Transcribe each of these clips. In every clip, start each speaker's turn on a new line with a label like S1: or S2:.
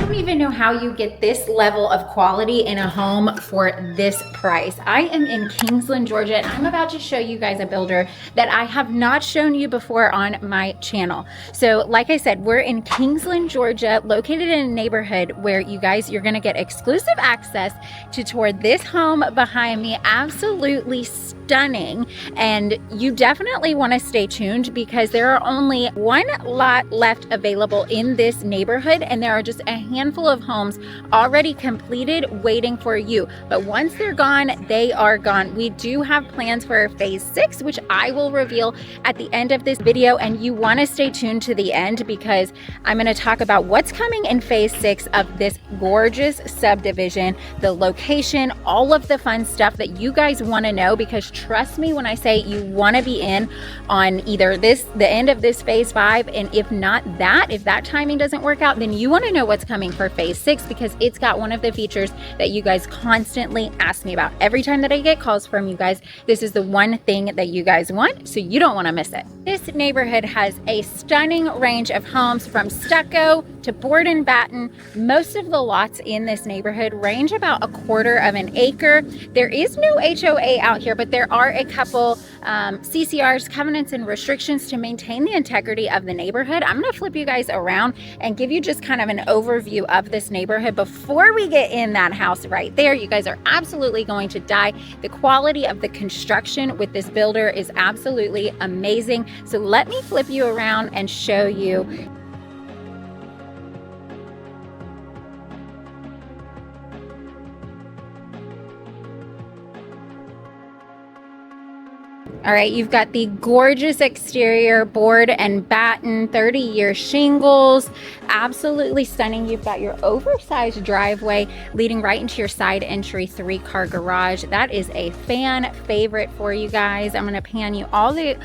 S1: don't even know how you get this level of quality in a home for this price. I am in Kingsland, Georgia, and I'm about to show you guys a builder that I have not shown you before on my channel. So like I said, we're in Kingsland, Georgia, located in a neighborhood where you guys, you're gonna get exclusive access to tour this home behind me. Absolutely stunning. And you definitely wanna stay tuned because there are only one lot left available in this neighborhood, and there are just a handful of homes already completed waiting for you. But once they're gone, they are gone. We do have plans for phase 6, which I will reveal at the end of this video, and you want to stay tuned to the end because I'm going to talk about what's coming in phase 6 of this gorgeous subdivision, the location, all of the fun stuff that you guys want to know, because trust me when I say you want to be in on either the end of this phase 5, and if not that, if that timing doesn't work out, then you want to know what's coming for phase 6 because it's got one of the features that you guys constantly ask me about. Every time that I get calls from you guys, this is the one thing that you guys want, so you don't want to miss it. This neighborhood has a stunning range of homes from stucco to board and batten. Most of the lots in this neighborhood range about 1/4 of an acre. There is no HOA out here, but there are a couple CCRs, covenants and restrictions to maintain the integrity of the neighborhood. I'm going to flip you guys around and give you just kind of an overview of this neighborhood before we get in that house right there. You guys are absolutely going to die. The quality of the construction with this builder is absolutely amazing. So let me flip you around and show you. All right, you've got the gorgeous exterior, board and batten, 30-year shingles, absolutely stunning. You've got your oversized driveway leading right into your side entry 3-car garage. That is a fan favorite for you guys. I'm gonna pan you all the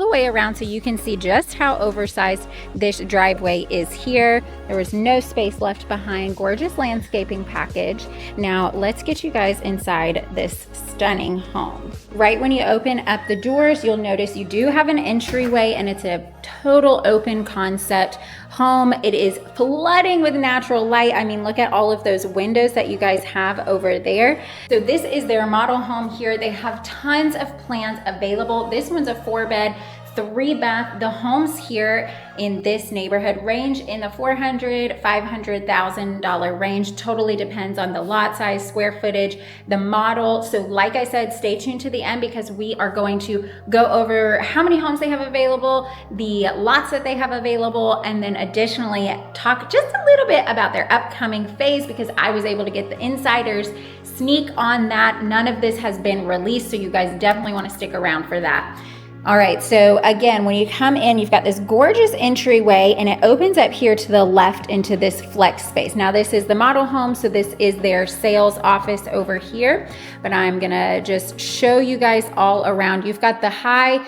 S1: way around so you can see just how oversized this driveway is here. There was no space left behind. Gorgeous landscaping package. Now let's get you guys inside this stunning home. Right when you open up the doors, you'll notice you do have an entryway, and it's a total open concept home. It is flooding with natural light. I mean, look at all of those windows that you guys have over there. So this is their model home here. They have tons of plans available. This one's a 4-bed, 3-bath. The homes here in this neighborhood range in the $400,000, $500,000 range. Totally depends on the lot size, square footage, the model. So like I said, stay tuned to the end because we are going to go over how many homes they have available, the lots that they have available, and then additionally talk just a little bit about their upcoming phase because I was able to get the insiders sneak on that. None of this has been released, so you guys definitely want to stick around for that. All right, so again, when you come in, you've got this gorgeous entryway and it opens up here to the left into this flex space. Now this is the model home, so this is their sales office over here, but I'm gonna just show you guys all around. You've got the high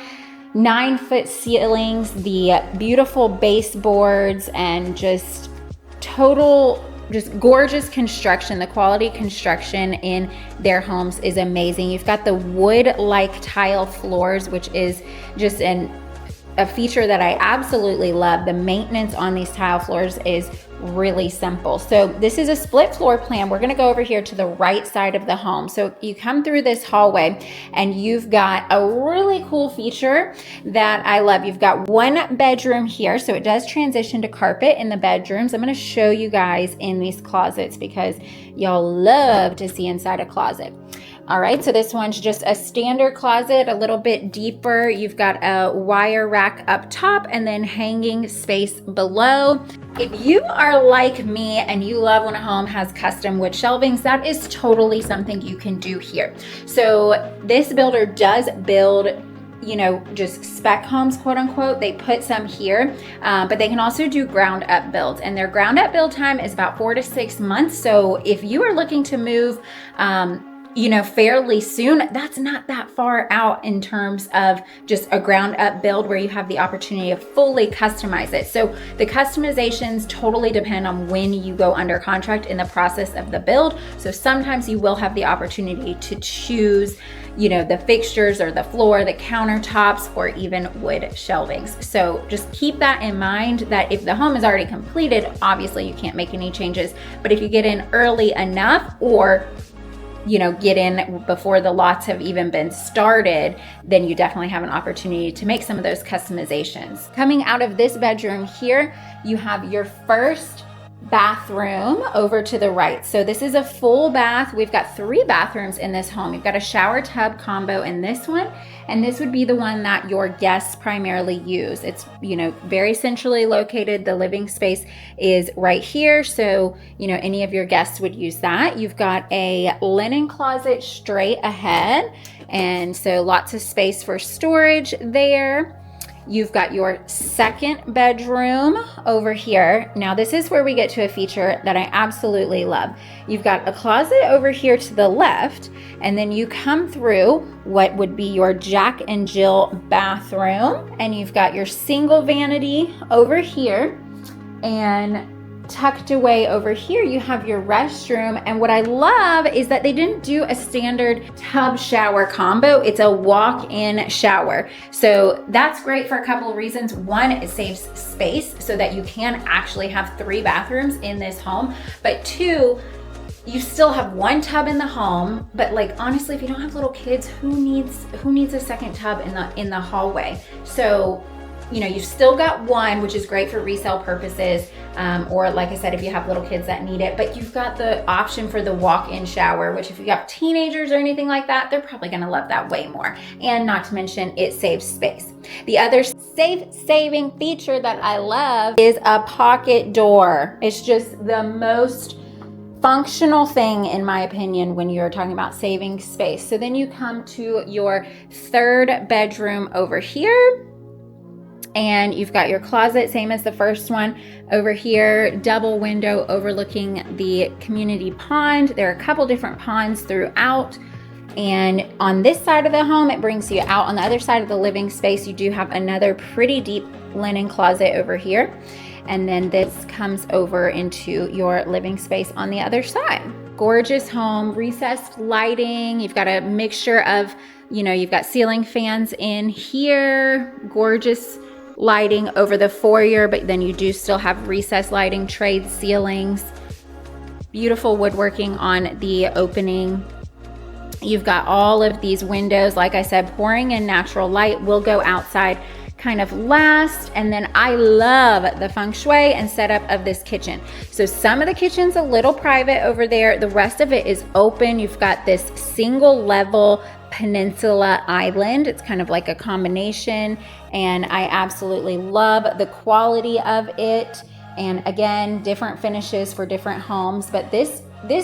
S1: 9-foot ceilings, the beautiful baseboards, and just gorgeous construction. The quality construction in their homes is amazing. You've got the wood-like tile floors, which is just a feature that I absolutely love. The maintenance on these tile floors is really simple. So this is a split floor plan. We're going to go over here to the right side of the home. So you come through this hallway and you've got a really cool feature that I love. You've got one bedroom here. So it does transition to carpet in the bedrooms. I'm going to show you guys in these closets because y'all love to see inside a closet. All right, so this one's just a standard closet, a little bit deeper. You've got a wire rack up top and then hanging space below. If you are like me and you love when a home has custom wood shelvings, that is totally something you can do here. So this builder does build, you know, just spec homes, quote unquote. They put some here, but they can also do ground up builds, and their ground up build time is about 4 to 6 months. So if you are looking to move fairly soon, that's not that far out in terms of just a ground up build where you have the opportunity to fully customize it. So the customizations totally depend on when you go under contract in the process of the build. So sometimes you will have the opportunity to choose the fixtures or the floor, the countertops, or even wood shelvings. So just keep that in mind, that if the home is already completed, obviously you can't make any changes. But if you get in early enough, or get in before the lots have even been started, then you definitely have an opportunity to make some of those customizations. Coming out of this bedroom here, you have your first bathroom over to the right. So this is a full bath. We've got 3 bathrooms in this home. You've got a shower tub combo in this one, and this would be the one that your guests primarily use. It's, very centrally located. The living space is right here. So, any of your guests would use that. You've got a linen closet straight ahead, and so lots of space for storage there. You've got your second bedroom over here. Now this is where we get to a feature that I absolutely love. You've got a closet over here to the left, and then you come through what would be your Jack and Jill bathroom, and you've got your single vanity over here, and tucked away over here you have your restroom. And what I love is that they didn't do a standard tub shower combo. It's a walk-in shower. So that's great for a couple of reasons. One, it saves space so that you can actually have 3 bathrooms in this home. But 2, you still have 1 tub in the home, but honestly, if you don't have little kids, who needs a second tub in the hallway? So you've still got 1, which is great for resale purposes, or like I said, if you have little kids that need it. But you've got the option for the walk-in shower, which if you have teenagers or anything like that, they're probably gonna love that way more. And not to mention, it saves space. The other saving feature that I love is a pocket door. It's just the most functional thing, in my opinion, when you're talking about saving space. So then you come to your third bedroom over here, and you've got your closet, same as the first one over here, double window overlooking the community pond. There are a couple different ponds throughout. And on this side of the home, it brings you out. On the other side of the living space, you do have another pretty deep linen closet over here. And then this comes over into your living space on the other side. Gorgeous home, recessed lighting. You've got a mixture of, you've got ceiling fans in here, gorgeous lighting over the foyer, but then you do still have recessed lighting, trade ceilings, beautiful woodworking on the opening. You've got all of these windows, like I said, pouring in natural light. Will go outside kind of last. And then I love the feng shui and setup of this kitchen. So some of the kitchen's a little private over there. The rest of it is open. You've got this single level peninsula island. It's kind of like a combination, and I absolutely love the quality of it. And again, different finishes for different homes, but this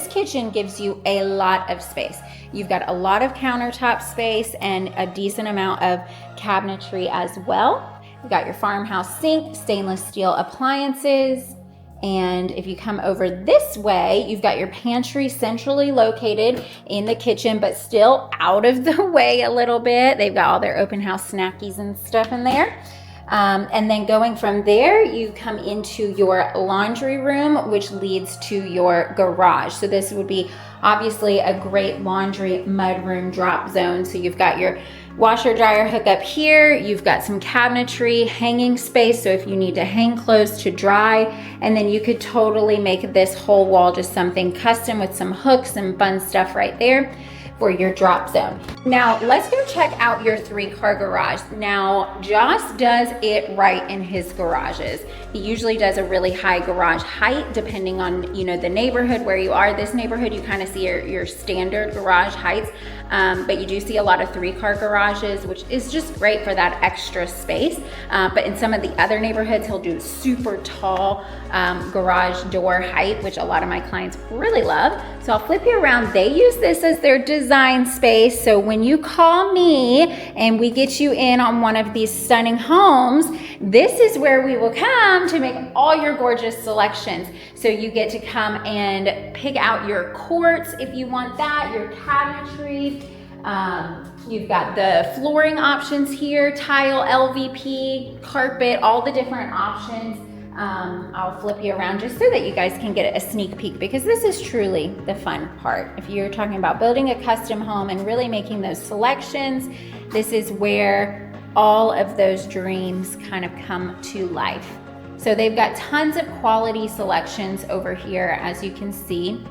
S1: kitchen gives you a lot of space. You've got a lot of countertop space and a decent amount of cabinetry as well. You've got your farmhouse sink, stainless steel appliances. And if you come over this way, you've got your pantry centrally located in the kitchen, but still out of the way a little bit. They've got all their open house snackies and stuff in there. And then going from there, you come into your laundry room, which leads to your garage. So this would be obviously a great laundry mudroom drop zone. So you've got your washer dryer hookup here. You've got some cabinetry, hanging space, so if you need to hang clothes to dry, and then you could totally make this whole wall just something custom with some hooks and fun stuff right there for your drop zone. Now let's go check out your 3-car garage. Now Joss does it right in his garages. He usually does a really high garage height depending on the neighborhood where you are. This neighborhood you kind of see your standard garage heights, but you do see a lot of 3-car garages, which is just great for that extra space. But in some of the other neighborhoods, he'll do super tall garage door height, which a lot of my clients really love. So I'll flip you around. They use this as their design design space. So when you call me and we get you in on one of these stunning homes, this is where we will come to make all your gorgeous selections. So you get to come and pick out your quartz if you want that, your cabinetry. You've got the flooring options here, tile, LVP, carpet, all the different options. I'll flip you around just so that you guys can get a sneak peek, because this is truly the fun part. If you're talking about building a custom home and really making those selections, this is where all of those dreams kind of come to life. So they've got tons of quality selections over here, as you can see.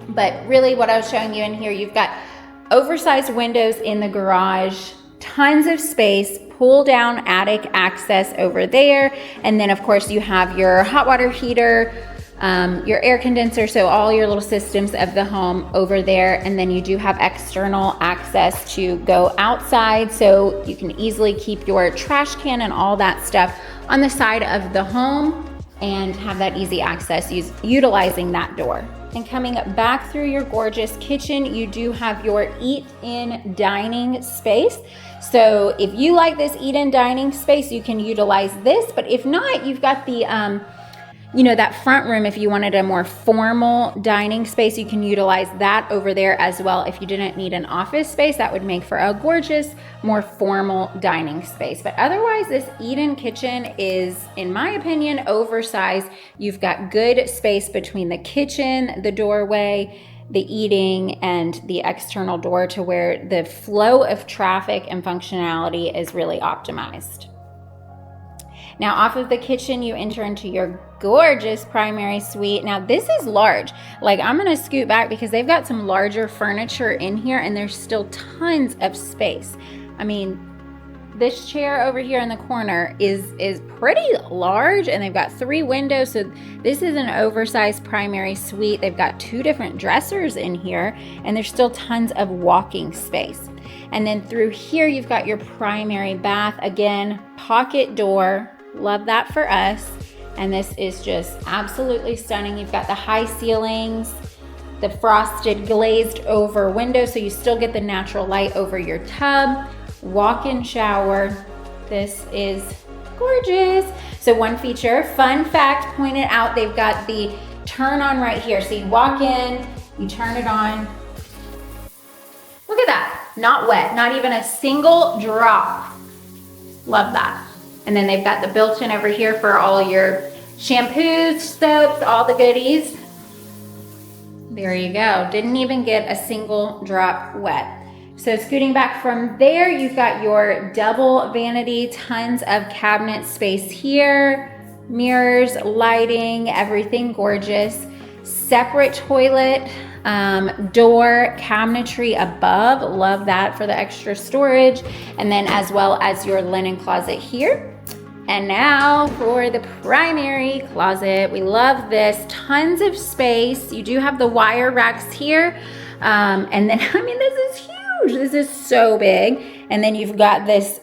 S1: But really what I was showing you in here, you've got oversized windows in the garage, tons of space, pull down attic access over there. And then of course you have your hot water heater, your air condenser, so all your little systems of the home over there. And then you do have external access to go outside, so you can easily keep your trash can and all that stuff on the side of the home and have that easy access utilizing that door. And coming back through your gorgeous kitchen, you do have your eat-in dining space. So if you like this eat-in dining space, you can utilize this. But if not, you've got the, that front room. If you wanted a more formal dining space, you can utilize that over there as well. If you didn't need an office space, that would make for a gorgeous, more formal dining space. But otherwise, this eat-in kitchen is, in my opinion, oversized. You've got good space between the kitchen, the doorway, the eating, and the external door, to where the flow of traffic and functionality is really optimized. Now off of the kitchen, you enter into your gorgeous primary suite. Now this is large. Like, I'm gonna scoot back because they've got some larger furniture in here and there's still tons of space. I mean, this chair over here in the corner is pretty large, and they've got 3 windows. So this is an oversized primary suite. They've got 2 different dressers in here, and there's still tons of walking space. And then through here, you've got your primary bath. Again, pocket door. Love that for us. And this is just absolutely stunning. You've got the high ceilings, the frosted glazed over windows, so you still get the natural light over your tub. Walk-in shower. This is gorgeous. So one feature, fun fact, pointed out, they've got the turn on right here. So you walk in, you turn it on. Look at that, not wet, not even a single drop. Love that. And then they've got the built-in over here for all your shampoos, soaps, all the goodies. There you go. Didn't even get a single drop wet. So scooting back from there, you've got your double vanity, tons of cabinet space here, mirrors, lighting, everything gorgeous. Separate toilet, door, cabinetry above. Love that for the extra storage. And then as well as your linen closet here. And now for the primary closet. We love this, tons of space. You do have the wire racks here. And then, I mean, this is huge. This is so big. And then you've got this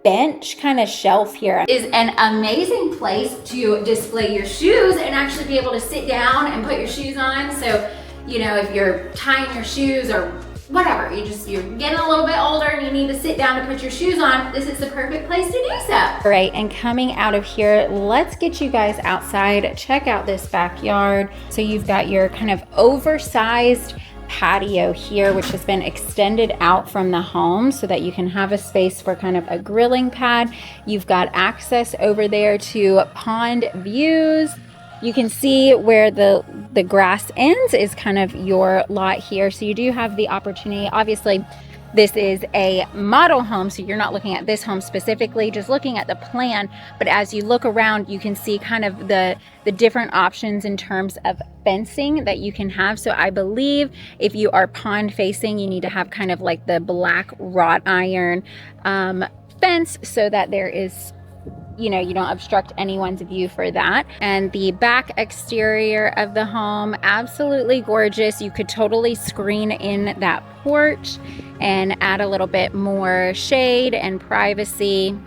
S1: bench kind of shelf here. It is an amazing place to display your shoes and actually be able to sit down and put your shoes on. So, if you're tying your shoes or whatever, you're getting a little bit older and you need to sit down to put your shoes on, this is the perfect place to do so. All right, and coming out of here, let's get you guys outside. Check out this backyard. So you've got your kind of oversized patio here, which has been extended out from the home so that you can have a space for kind of a grilling pad. You've got access over there to pond views. You can see where the grass ends is kind of your lot here. So you do have the opportunity. Obviously, this is a model home, so you're not looking at this home specifically, just looking at the plan. But as you look around, you can see kind of the different options in terms of fencing that you can have. So I believe if you are pond facing, you need to have kind of like the black wrought iron fence so that there is, you don't obstruct anyone's view for that. And the back exterior of the home, absolutely gorgeous. You could totally screen in that porch and add a little bit more shade and privacy.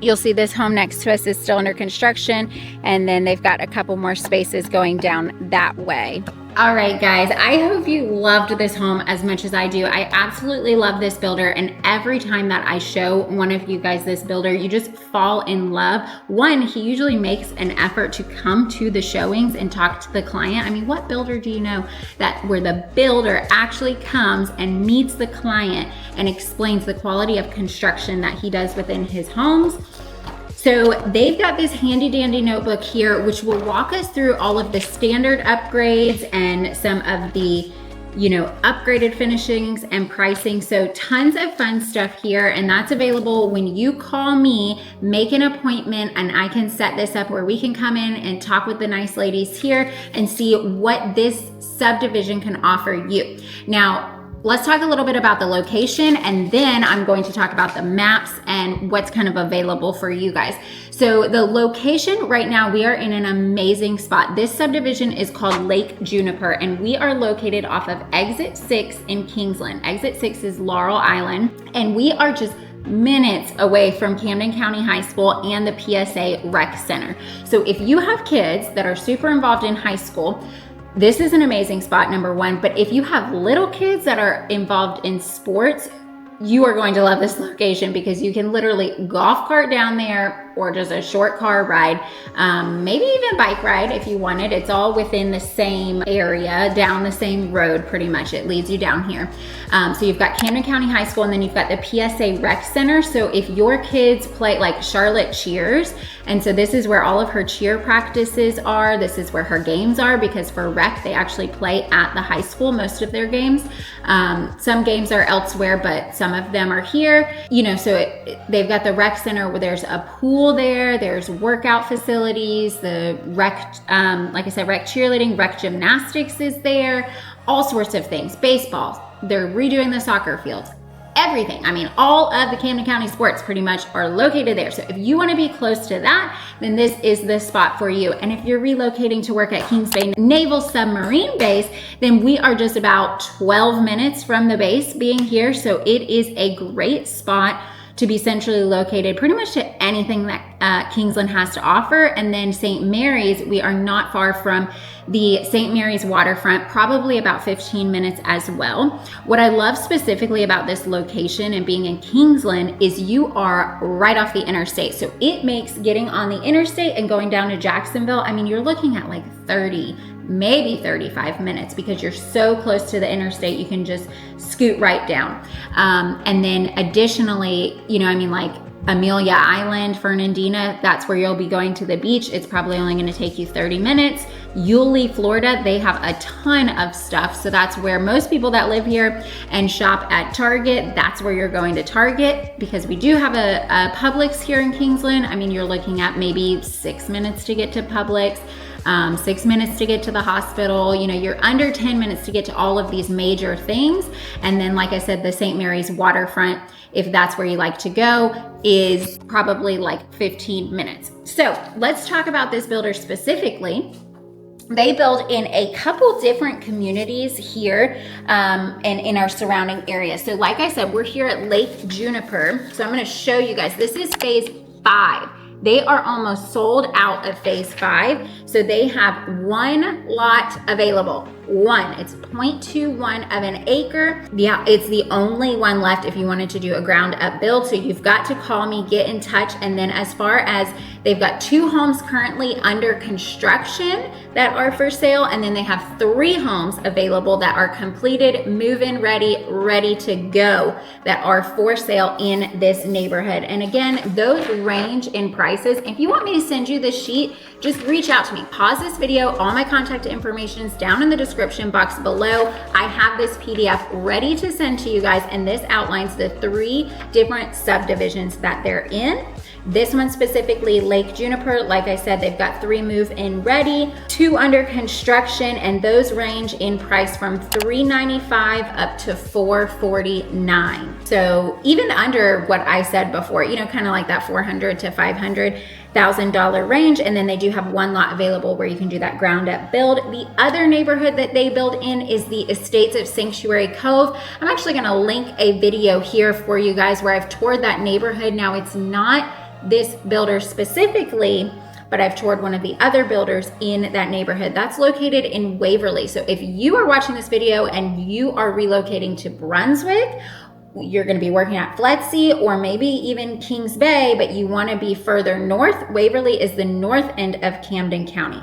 S1: You'll see this home next to us is still under construction, and then they've got a couple more spaces going down that way. All right, guys, I hope you loved this home as much as I do. I absolutely love this builder, and every time that I show one of you guys this builder, you just fall in love. One, he usually makes an effort to come to the showings and talk to the client. I mean, what builder do you know that where the builder actually comes and meets the client and explains the quality of construction that he does within his homes? So they've got this handy dandy notebook here, which will walk us through all of the standard upgrades and some of the, upgraded finishings and pricing. So tons of fun stuff here, and that's available when you call me, make an appointment, and I can set this up where we can come in and talk with the nice ladies here and see what this subdivision can offer you. Now, let's talk a little bit about the location, and then I'm going to talk about the maps and what's kind of available for you guys. So the location right now, we are in an amazing spot. This subdivision is called Lake Juniper, and we are located off of Exit 6 in Kingsland. Exit 6 is Laurel Island, and we are just minutes away from Camden County High School and the PSA Rec Center. So if you have kids that are super involved in high school, this is an amazing spot, number one. But if you have little kids that are involved in sports, you are going to love this location because you can literally golf cart down there or just a short car ride, maybe even bike ride if you wanted. It's all within the same area, down the same road pretty much. It leads you down here. So you've got Camden County High School, and then you've got the PSA Rec Center. So if your kids play, like Charlotte cheers, and so this is where all of her cheer practices are. This is where her games are, because for rec, they actually play at the high school, most of their games. Some games are elsewhere, but some of them are here. So they've got the rec center where there's a pool there, there's workout facilities, the rec, like I said, rec cheerleading, rec gymnastics is there, all sorts of things, baseball, they're redoing the soccer fields, everything. I mean, all of the Camden County sports pretty much are located there. So if you want to be close to that, then this is the spot for you. And if you're relocating to work at Kingsland Naval Submarine Base, then we are just about 12 minutes from the base being here. So it is a great spot to be centrally located pretty much to anything that Kingsland has to offer. And then St. Mary's, we are not far from the St. Mary's waterfront, probably about 15 minutes as well. What I love specifically about this location and being in Kingsland is you are right off the interstate. So it makes getting on the interstate and going down to Jacksonville, I mean, you're looking at like 30, maybe 35 minutes because you're so close to the interstate, you can just scoot right down. And then additionally, like Amelia Island, Fernandina, that's where you'll be going to the beach. It's probably only going to take you 30 minutes. Yulee, Florida, they have a ton of stuff. So that's where most people that live here and shop at Target, that's where you're going to Target, because we do have a Publix here in Kingsland. I mean, you're looking at maybe 6 minutes to get to Publix. 6 minutes to get to the hospital. You're under 10 minutes to get to all of these major things. And then, like I said, the St. Mary's waterfront, if that's where you like to go, is probably like 15 minutes. So let's talk about this builder specifically. They build in a couple different communities here and in our surrounding area. So like I said, we're here at Lake Juniper. So I'm going to show you guys. This is phase 5. They are almost sold out of phase 5. So they have one lot available. It's 0.21 of an acre. Yeah, it's the only one left if you wanted to do a ground up build. So you've got to call me, get in touch. And then as far as they've got 2 homes currently under construction that are for sale. And then they have 3 homes available that are completed, move-in ready to go, that are for sale in this neighborhood. And again, those range in prices. If you want me to send you this sheet, just reach out to me. Pause this video. All my contact information is down in the description box below. I have this PDF ready to send to you guys, and this outlines the 3 different subdivisions that they're in. This one specifically, Lake Juniper, like I said, they've got 3 move-in ready, 2 under construction, and those range in price from $395 up to $449. So even under what I said before, kind of like that $400,000 to $500,000 range. And then they do have 1 lot available where you can do that ground up build. The other neighborhood that they build in is the Estates of Sanctuary Cove. I'm actually going to link a video here for you guys where I've toured that neighborhood. Now, it's not this builder specifically, but I've toured one of the other builders in that neighborhood. That's located in Waverly. So if you are watching this video and you are relocating to Brunswick, you're going to be working at Fletsey or maybe even Kings Bay, but you want to be further north, Waverly is the north end of Camden County.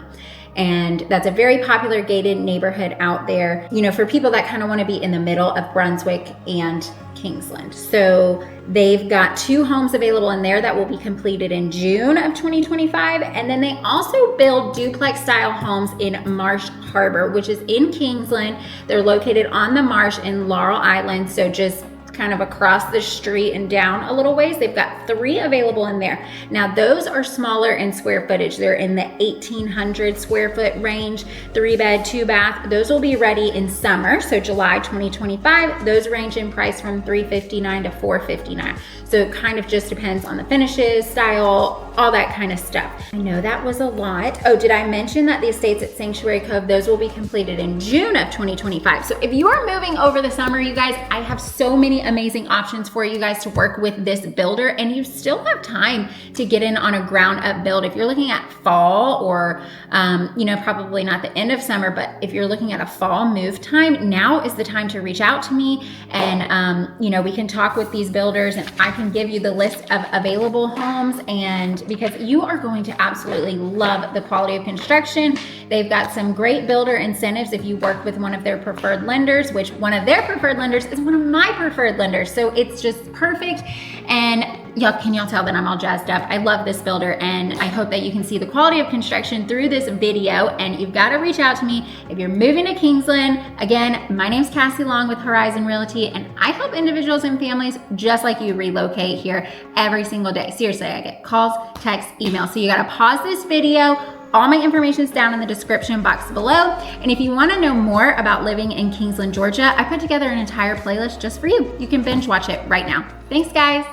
S1: And that's a very popular gated neighborhood out there, you know, for people that kind of want to be in the middle of Brunswick and Kingsland. So they've got 2 homes available in there that will be completed in June of 2025. And then they also build duplex style homes in Marsh Harbor, which is in Kingsland. They're located on the marsh in Laurel Island. So just kind of across the street and down a little ways. They've got 3 available in there. Now those are smaller in square footage. They're in the 1,800 square foot range, 3 bed, 2 bath. Those will be ready in summer, so July 2025. Those range in price from $359 to $459. So it kind of just depends on the finishes, style, all that kind of stuff. I know that was a lot. Oh, did I mention that the estates at Sanctuary Cove, those will be completed in June of 2025. So if you are moving over the summer, you guys, I have so many amazing options for you guys to work with this builder, and you still have time to get in on a ground up build. If you're looking at fall or, you know, probably not the end of summer, but if you're looking at a fall move time, now is the time to reach out to me and, you know, we can talk with these builders and I can give you the list of available homes, and because you are going to absolutely love the quality of construction. They've got some great builder incentives if you work with one of their preferred lenders, which one of their preferred lenders is one of my preferred lenders. So it's just perfect. And can y'all tell that I'm all jazzed up? I love this builder, and I hope that you can see the quality of construction through this video. And you've got to reach out to me if you're moving to Kingsland. Again, my name's Cassie Long with Horizon Realty, and I help individuals and families just like you relocate here every single day. Seriously, I get calls, texts, emails. So you got to pause this video. All my information is down in the description box below. And if you want to know more about living in Kingsland, Georgia, I put together an entire playlist just for you. You can binge watch it right now. Thanks, guys.